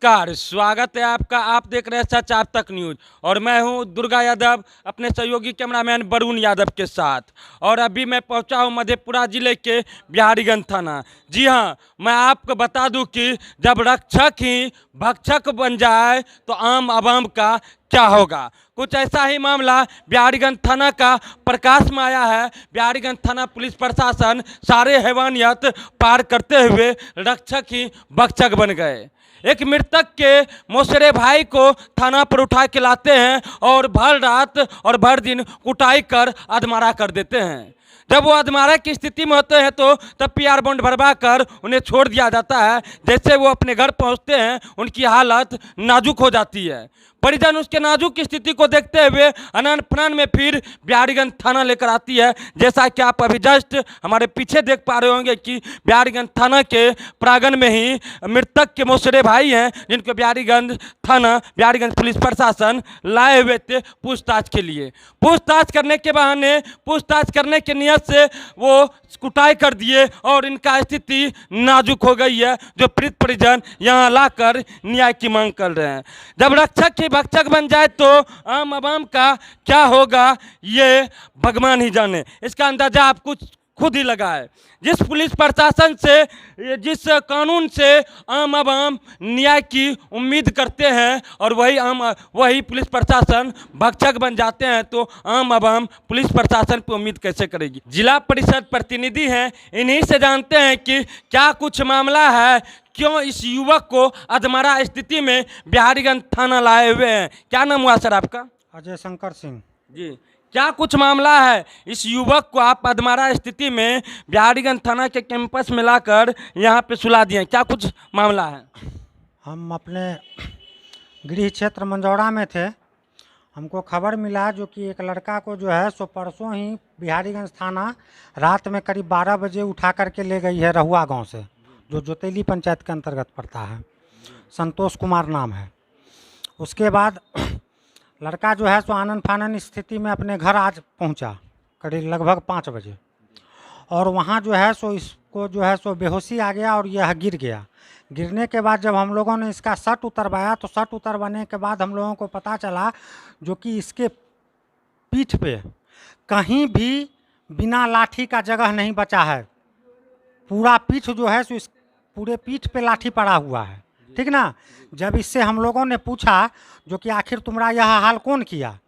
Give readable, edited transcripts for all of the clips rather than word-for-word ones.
नमस्कार, स्वागत है आपका। आप देख रहे हैं सच आप तक न्यूज और मैं हूं दुर्गा यादव अपने सहयोगी कैमरामैन वरुण यादव के साथ। और अभी मैं पहुंचा हूं मधेपुरा जिले के बिहारीगंज थाना। जी हां, मैं आपको बता दूं कि जब रक्षक ही भक्षक बन जाए तो आम आवाम का क्या होगा। कुछ ऐसा ही मामला बिहारीगंज थाना का प्रकाश में आया है। बिहारीगंज थाना पुलिस प्रशासन सारे हैवानियत पार करते हुए रक्षक ही भक्षक बन गए। एक मृतक के मौसेरे भाई को थाना पर उठा के लाते हैं और भर रात और भर दिन कुटाई कर अधमरा कर देते हैं। जब वो अधमरा की स्थिति में होते हैं तो तब पीआर बॉन्ड भरवा कर उन्हें छोड़ दिया जाता है। जैसे वो अपने घर पहुंचते हैं उनकी हालत नाजुक हो जाती है। परिजन उसके नाजुक की स्थिति को देखते हुए अनन फनन में फिर बिहारीगंज थाना लेकर आती है। जैसा कि आप अभी जस्ट हमारे पीछे देख पा रहे होंगे कि बिहारीगंज थाना के प्रांगण में ही मृतक के मौसेरे भाई हैं, जिनको बिहारीगंज थाना बिहारीगंज पुलिस प्रशासन लाए हुए थे पूछताछ के लिए। पूछताछ करने के बहाने पूछताछ करने के नियत से वो कुटाई कर दिए और इनका स्थिति नाजुक हो गई है, जो पीड़ित परिजन यहाँ लाकर न्याय की मांग कर रहे हैं। जब रक्षक ही भक्षक बन जाए तो आम आवाम का क्या होगा ये भगवान ही जाने। इसका अंदाजा आप कुछ खुद ही लगाए। जिस पुलिस प्रशासन से, जिस कानून से आम आवाम न्याय की उम्मीद करते हैं और वही पुलिस प्रशासन भक्षक बन जाते हैं, तो आम आवाम पुलिस प्रशासन पर उम्मीद कैसे करेगी। जिला परिषद प्रतिनिधि हैं, इन्हीं से जानते हैं कि क्या कुछ मामला है, क्यों इस युवक को अधमरा स्थिति में बिहारीगंज थाना लाए हुए हैं। क्या नाम हुआ सर आपका? अजय शंकर सिंह जी, क्या कुछ मामला है? इस युवक को आप अधमरा स्थिति में बिहारीगंज थाना के कैंपस में लाकर यहाँ पे सुला दिए, क्या कुछ मामला है? हम अपने गृह क्षेत्र मंझौड़ा में थे। हमको खबर मिला जो कि एक लड़का को जो है सो परसों ही बिहारीगंज थाना रात में करीब 12 बजे उठा करके ले गई है रहुआ गांव से, जो जोतेली पंचायत के अंतर्गत पड़ता है। संतोष कुमार नाम है। उसके बाद लड़का जो है सो आनन फानन स्थिति में अपने घर आज पहुंचा करीब लगभग 5 बजे, और वहां जो है सो इसको जो है सो बेहोशी आ गया और यह गिर गया। गिरने के बाद जब हम लोगों ने इसका शर्ट उतरवाया तो शर्ट उतरवाने के बाद हम लोगों को पता चला जो कि इसके पीठ पे कहीं भी बिना लाठी का जगह नहीं बचा है। पूरा पीठ जो है सो इस पूरे पीठ पे लाठी पड़ा हुआ है, ठीक ना। जब इससे हम लोगों ने पूछा जो कि आखिर तुम्हारा यह हाल कौन किया,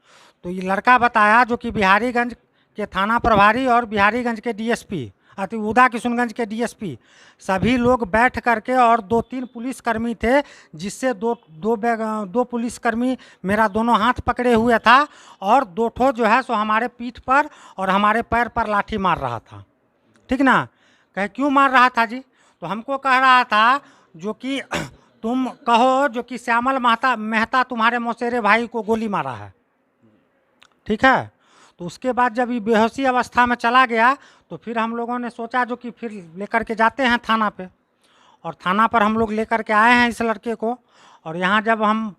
तो ये लड़का बताया जो कि बिहारीगंज के थाना प्रभारी और बिहारीगंज के डीएसपी अति उदा किशनगंज के डीएसपी सभी लोग बैठ करके, और 2-3 पुलिसकर्मी थे, जिससे दो पुलिसकर्मी मेरा दोनों हाथ पकड़े हुए था और 2 ठो जो है सो हमारे पीठ पर और हमारे पैर पर लाठी मार रहा था, ठीक ना। कहे क्यों मार रहा था जी? तो हमको कह रहा था जो कि तुम कहो जो कि श्यामल मेहता तुम्हारे मौसेरे भाई को गोली मारा है, ठीक है। तो उसके बाद जब ये बेहोशी अवस्था में चला गया तो फिर हम लोगों ने सोचा जो कि फिर लेकर के जाते हैं थाना पे, और थाना पर हम लोग लेकर के आए हैं इस लड़के को। और यहाँ जब हम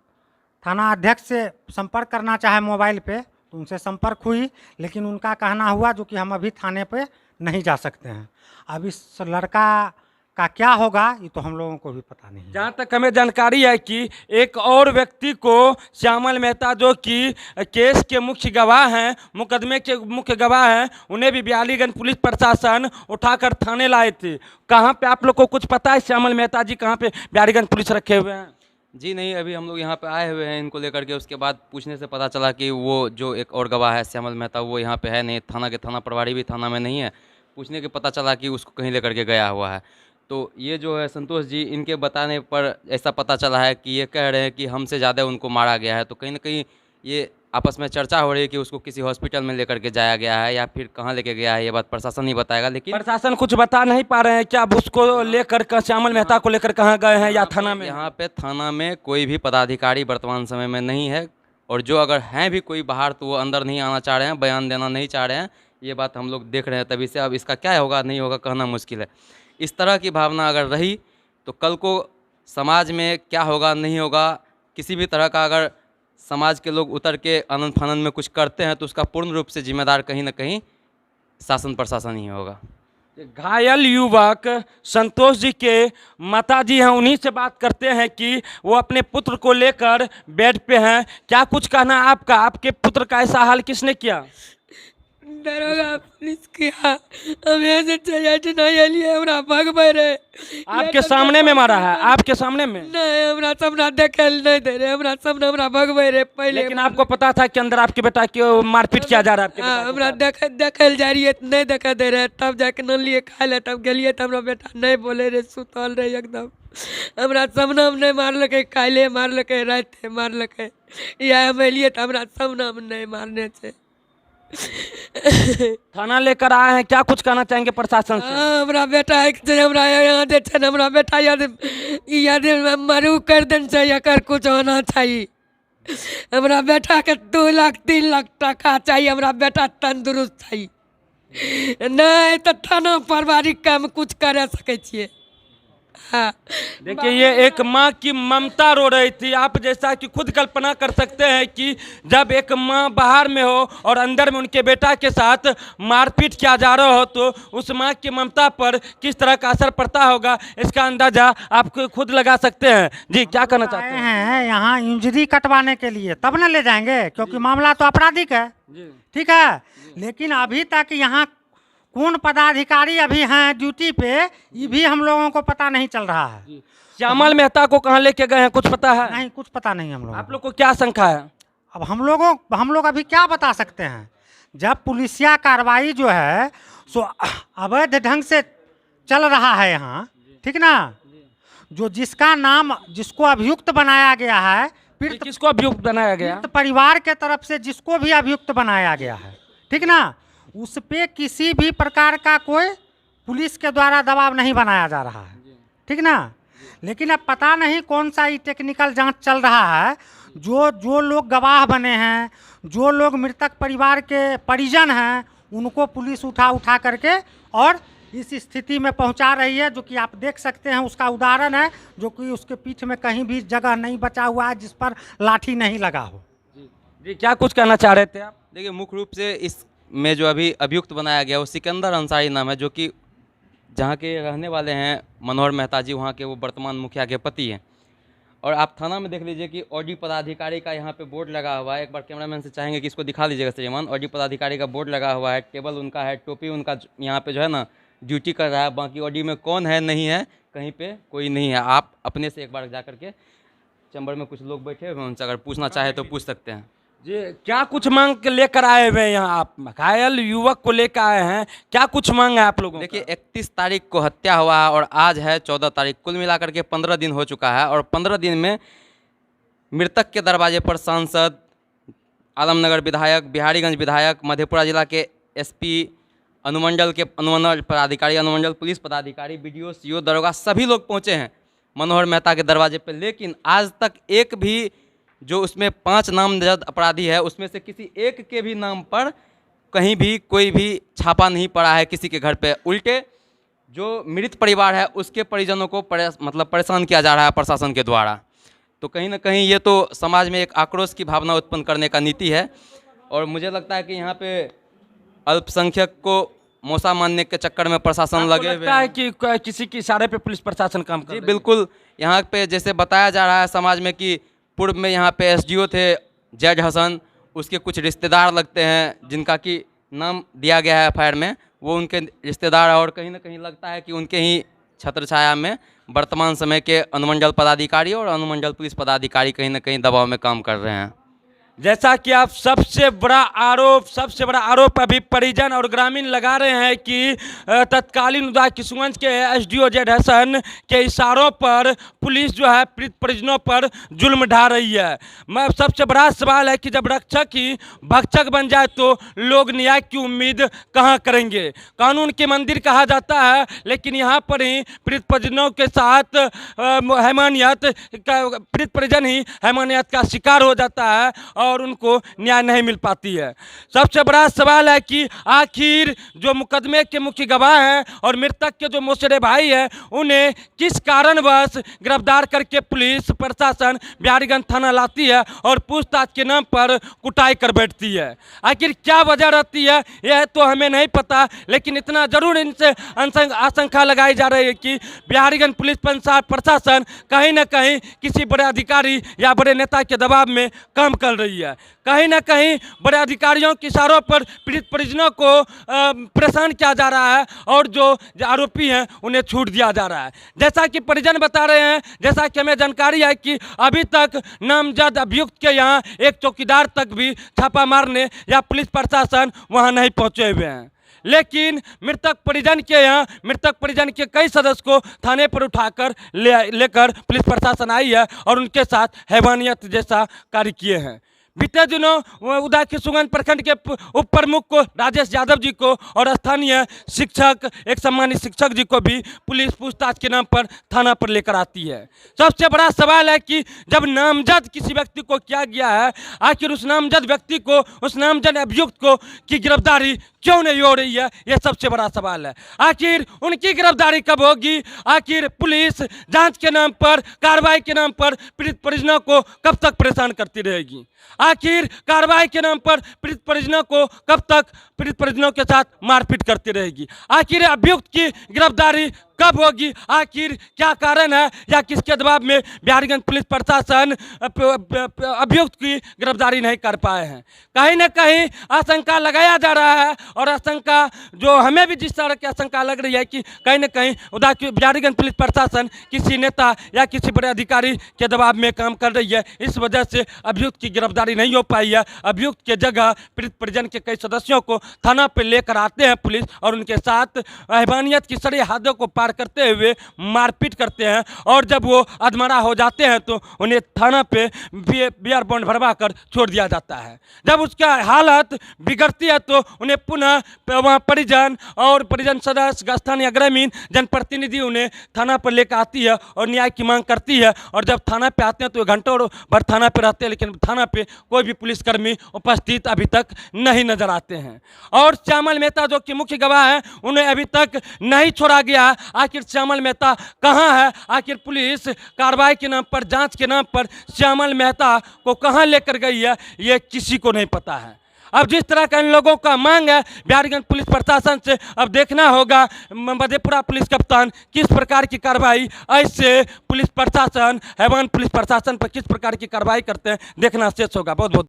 थाना अध्यक्ष से संपर्क करना चाहे मोबाइल पे तो उनसे संपर्क हुई, लेकिन उनका कहना हुआ जो कि हम अभी थाने पे नहीं जा सकते हैं। अब इस लड़का का क्या होगा ये तो हम लोगों को भी पता नहीं। जहाँ तक हमें जानकारी है कि एक और व्यक्ति को श्यामल मेहता, जो कि केस के मुख्य गवाह हैं, मुकदमे के मुख्य गवाह हैं, उन्हें भी बिहारीगंज पुलिस प्रशासन उठाकर थाने लाए थे। कहाँ पे आप लोग को कुछ पता है श्यामल मेहता जी कहाँ पे बिहारीगंज पुलिस रखे हुए हैं? जी नहीं, अभी हम लोग यहाँ पे आए हुए हैं इनको लेकर के। उसके बाद पूछने से पता चला कि वो जो एक और गवाह है श्यामल मेहता, वो यहाँ पे है नहीं। थाना प्रभारी भी थाना में नहीं है। पूछने के पता चला कि उसको कहीं लेकर के गया हुआ है। तो ये जो है संतोष जी, इनके बताने पर ऐसा पता चला है कि ये कह रहे हैं कि हमसे ज़्यादा उनको मारा गया है। तो कहीं ना कहीं ये आपस में चर्चा हो रही है कि उसको किसी हॉस्पिटल में लेकर के जाया गया है या फिर कहाँ लेके गया है, ये बात प्रशासन ही बताएगा। लेकिन प्रशासन कुछ बता नहीं पा रहे हैं क्या अब उसको लेकर श्यामल मेहता को लेकर कहाँ गए हैं या थाना में? यहाँ पे थाना में कोई भी पदाधिकारी वर्तमान समय में नहीं है, और जो अगर हैं भी कोई बाहर तो वो अंदर नहीं आना चाह रहे हैं, बयान देना नहीं चाह रहे हैं। ये बात हम लोग देख रहे हैं तभी से। अब इसका क्या होगा नहीं होगा कहना मुश्किल है। इस तरह की भावना अगर रही तो कल को समाज में क्या होगा नहीं होगा, किसी भी तरह का अगर समाज के लोग उतर के आनन फानन में कुछ करते हैं तो उसका पूर्ण रूप से जिम्मेदार कहीं ना कहीं शासन प्रशासन ही होगा। घायल युवक संतोष जी के माताजी हैं, उन्हीं से बात करते हैं कि वो अपने पुत्र को लेकर बेड पे हैं। क्या कुछ कहना है आपका? आपके पुत्र का ऐसा हाल किसने किया? दरोगा पुलिस किया हमें से चाहिए नहीं लिए हमरा भगबै रे आपके सामने में मारा है? आपके सामने में? नहीं हमरा सबना देखे नहीं दे रे हमरा सबना हमरा भगबै रे पहले लेकिन आपको पता था कि अंदर आपके बेटा की मारपीट किया जा रहा है आपके बेटा के हमरा साथ? देखे जा रही है नहीं देखे दे रहे तब जाके न लिए खाए ले तब गेलिए तब हमरा बेटा नहीं बोले रे सुतल रे एकदम हमरा सबना में नहीं मारलकै काले मारलकै रात मारलकै या हम एलिए तो हमरा सबना में नहीं मारने से थाना लेकर आए हैं, क्या कुछ कहना चाहेंगे प्रशासन से? हमरा बेटा हमरा यहाँ जे छै हमरा बेटा यदि मरू कर देना चाहिए एकर कुछ होना चाहिए हमरा बेटा के 2 लाख 3 लाख टका चाहिए हमरा बेटा तंदुरुस्त चाहिए नहीं तो थाना पारिवारिक काम कुछ कर सके छिए। हाँ देखिए ये एक माँ की ममता रो रही थी। आप जैसा कि खुद कल्पना कर सकते हैं कि जब एक माँ बाहर में हो और अंदर में उनके बेटा के साथ मारपीट किया जा रहा हो तो उस माँ की ममता पर किस तरह का असर पड़ता होगा इसका अंदाजा आप खुद लगा सकते हैं। जी क्या कहना चाहते हैं? यहाँ इंजरी कटवाने के लिए तब न ले जाएंगे क्योंकि मामला तो आपराधिक है, ठीक है। लेकिन अभी तक यहाँ कौन पदाधिकारी अभी हैं ड्यूटी पे ये भी हम लोगों को पता नहीं चल रहा है। श्यामल मेहता को कहाँ लेके गए हैं कुछ पता है? नहीं कुछ पता नहीं हम लोग। आप लोग को क्या शंका है? अब हम लोग अभी क्या बता सकते हैं जब पुलिसिया कार्रवाई जो है सो अवैध ढंग से चल रहा है यहाँ, ठीक ना। जो जिसका नाम जिसको अभियुक्त बनाया गया है पीड़ित किसको अभियुक्त बनाया गया? परिवार के तरफ से जिसको भी अभियुक्त बनाया गया है, ठीक ना, उस पे किसी भी प्रकार का कोई पुलिस के द्वारा दबाव नहीं बनाया जा रहा है, ठीक ना। लेकिन अब पता नहीं कौन सा ये टेक्निकल जांच चल रहा है। जो लोग गवाह बने हैं, जो लोग मृतक परिवार के परिजन हैं, उनको पुलिस उठा करके और इस स्थिति में पहुंचा रही है, जो कि आप देख सकते हैं। उसका उदाहरण है जो कि उसके पीठ में कहीं भी जगह नहीं बचा हुआ है जिस पर लाठी नहीं लगा हो। जी क्या कुछ कहना चाह रहे थे आप? देखिए मुख्य रूप से इस में जो अभी अभियुक्त बनाया गया वो सिकंदर अंसारी नाम है, जो कि जहाँ के रहने वाले हैं मनोहर मेहता जी, वहाँ के वो वर्तमान मुखिया के पति हैं। और आप थाना में देख लीजिए कि ऑडी पदाधिकारी का यहाँ पे बोर्ड लगा हुआ है। एक बार कैमरामैन से चाहेंगे कि इसको दिखा दीजिएगा श्रीमान। ऑडी पदाधिकारी का बोर्ड लगा हुआ है, टेबल उनका है, टोपी उनका यहाँ पे जो है ना ड्यूटी कर रहा है। बाकी ऑडी में कौन है नहीं है कहीं पे कोई नहीं है। आप अपने से एक बार जा करके चैम्बर में कुछ लोग बैठे हुए हैं, उनसे अगर पूछना चाहे तो पूछ सकते हैं। जी क्या कुछ मांग लेकर आए हुए हैं यहाँ? आप घायल युवक को लेकर आए हैं, क्या कुछ मांग है आप लोगों? देखिए 31 तारीख को हत्या हुआ है और आज है 14 तारीख, कुल मिलाकर के 15 दिन हो चुका है। और 15 दिन में मृतक के दरवाजे पर सांसद, आलमनगर विधायक, बिहारीगंज विधायक, मधेपुरा जिला के एसपी, अनुमंडल के अनुमंडल पदाधिकारी, अनुमंडल पुलिस पदाधिकारी, बीडीओ, सीओ, दरोगा सभी लोग पहुँचे हैं मनोहर मेहता के दरवाजे पर। लेकिन आज तक एक भी जो उसमें 5 नामजद अपराधी है उसमें से किसी एक के भी नाम पर कहीं भी कोई भी छापा नहीं पड़ा है किसी के घर पे। उल्टे जो मृत परिवार है उसके परिजनों को परेशान किया जा रहा है प्रशासन के द्वारा। तो कहीं ना कहीं ये तो समाज में एक आक्रोश की भावना उत्पन्न करने का नीति है। और मुझे लगता है कि यहाँ पे अल्पसंख्यक को मौसा मानने के चक्कर में प्रशासन लगे हुए लगता है कि किसी के इशारे पे पुलिस प्रशासन काम कर जी रही है? बिल्कुल। यहाँ पे जैसे बताया जा रहा है समाज में कि पूर्व में यहाँ पे एसडीओ थे जज हसन, उसके कुछ रिश्तेदार लगते हैं जिनका कि नाम दिया गया है एफआईआर में, वो उनके रिश्तेदार। और कहीं ना कहीं लगता है कि उनके ही छत्र छाया में वर्तमान समय के अनुमंडल पदाधिकारी और अनुमंडल पुलिस पदाधिकारी कहीं ना कहीं दबाव में काम कर रहे हैं। जैसा कि आप सबसे बड़ा आरोप अभी परिजन और ग्रामीण लगा रहे हैं कि तत्कालीन उदा किशनगंज के एसडीओ जेड हसन के इशारों पर पुलिस जो है पीड़ित परिजनों पर जुल्म ढा रही है। मैं सबसे बड़ा सवाल है कि जब रक्षक ही भक्षक बन जाए तो लोग न्याय की उम्मीद कहाँ करेंगे? कानून के मंदिर कहा जाता है, लेकिन यहाँ पर ही पीड़ित परिजनों के साथ पीड़ित परिजन ही हैवानियत का शिकार हो जाता है और उनको न्याय नहीं मिल पाती है। सबसे बड़ा सवाल है कि आखिर जो मुकदमे के मुख्य गवाह हैं और मृतक के जो मोसरे भाई हैं, उन्हें किस कारणवश गिरफ्तार करके पुलिस प्रशासन बिहारीगंज थाना लाती है और पूछताछ के नाम पर कुटाई कर बैठती है। आखिर क्या वजह रहती है यह तो हमें नहीं पता, लेकिन इतना जरूर इनसे आशंका लगाई जा रही है कि बिहारीगंज पुलिस प्रशासन कहीं ना कहीं किसी बड़े अधिकारी या बड़े नेता के दबाव में काम कर रही है। कहीं ना कहीं बड़े अधिकारियों के इशारों पर पीड़ित परिजनों को परेशान किया जा रहा है और जो आरोपी हैं उन्हें छूट दिया जा रहा है। जैसा कि परिजन बता रहे हैं, जैसा कि हमें जानकारी है कि अभी तक नामजद अभियुक्त के यहाँ एक चौकीदार तक भी छापा मारने या पुलिस प्रशासन वहाँ नहीं पहुँचे हुए हैं। लेकिन मृतक परिजन के यहाँ मृतक परिजन के कई सदस्य को थाने पर उठाकर लेकर पुलिस प्रशासन आई है और उनके साथ हैवानियत जैसा कार्य किए हैं। बीते दिनों उदय किशुनगंज प्रखंड के उप प्रमुख को राजेश यादव जी को और स्थानीय शिक्षक एक सम्मानित शिक्षक जी को भी पुलिस पूछताछ के नाम पर थाना पर लेकर आती है। सबसे बड़ा सवाल है कि जब नामजद किसी व्यक्ति को किया गया है, आखिर उस नामजद व्यक्ति को, उस नामजद अभियुक्त को की गिरफ्तारी क्यों नहीं हो रही है, यह सबसे बड़ा सवाल है। आखिर उनकी गिरफ्तारी कब होगी? आखिर पुलिस जांच के नाम पर, कार्रवाई के नाम पर पीड़ित परिजनों को कब तक परेशान करती रहेगी? आखिर कार्रवाई के नाम पर पीड़ित परिजनों को कब तक पीड़ित परिजनों के साथ मारपीट करती रहेगी? आखिर अभियुक्त की गिरफ्तारी कब होगी? आखिर क्या कारण है या किसके दबाव में बिहारीगंज पुलिस प्रशासन अभियुक्त की गिरफ्तारी नहीं कर पाए हैं? कहीं ना कहीं आशंका लगाया जा रहा है और आशंका जो हमें भी जिस तरह की आशंका लग रही है कि कहीं ना कहीं बिहारीगंज पुलिस प्रशासन किसी नेता या किसी बड़े अधिकारी के दबाव में काम कर रही है। इस वजह से अभियुक्त की गिरफ्तारी नहीं हो पाई है। अभियुक्त के जगह पीड़ित परिजन के कई सदस्यों को थाना पर लेकर आते हैं पुलिस और उनके साथ हैवानियत की सड़ी हदों को पार करते हुए मारपीट करते हैं और जब वो अधमरा हो जाते हैं तो उन्हें थाना पे बियर बॉन्ड भरवा कर छोड़ दिया जाता है। जब उसका हालत बिगड़ती है तो उन्हें पुनः वहाँ परिजन और परिजन सदस्य, स्थानीय ग्रामीण जनप्रतिनिधि उन्हें थाना पर लेकर आती है और न्याय की मांग करती है। और जब थाना पे आते हैं तो घंटों भर थाना पे रहते हैं, लेकिन थाना पे कोई भी पुलिसकर्मी उपस्थित अभी तक नहीं नजर आते हैं। और श्यामल मेहता जो कि मुख्य गवाह हैं, उन्हें अभी तक नहीं छोड़ा गया। आखिर श्यामल मेहता कहाँ है? आखिर पुलिस कार्रवाई के नाम पर, जांच के नाम पर श्यामल मेहता को कहाँ लेकर गई है, ये किसी को नहीं पता है। अब जिस तरह का इन लोगों का मांग है बिहारीगंज पुलिस प्रशासन से, अब देखना होगा मधेपुरा पुलिस कप्तान किस प्रकार की कार्रवाई ऐसे पुलिस प्रशासन, हैवान पुलिस प्रशासन पर किस प्रकार की कार्रवाई करते हैं, देखना शेष होगा। बहुत बहुत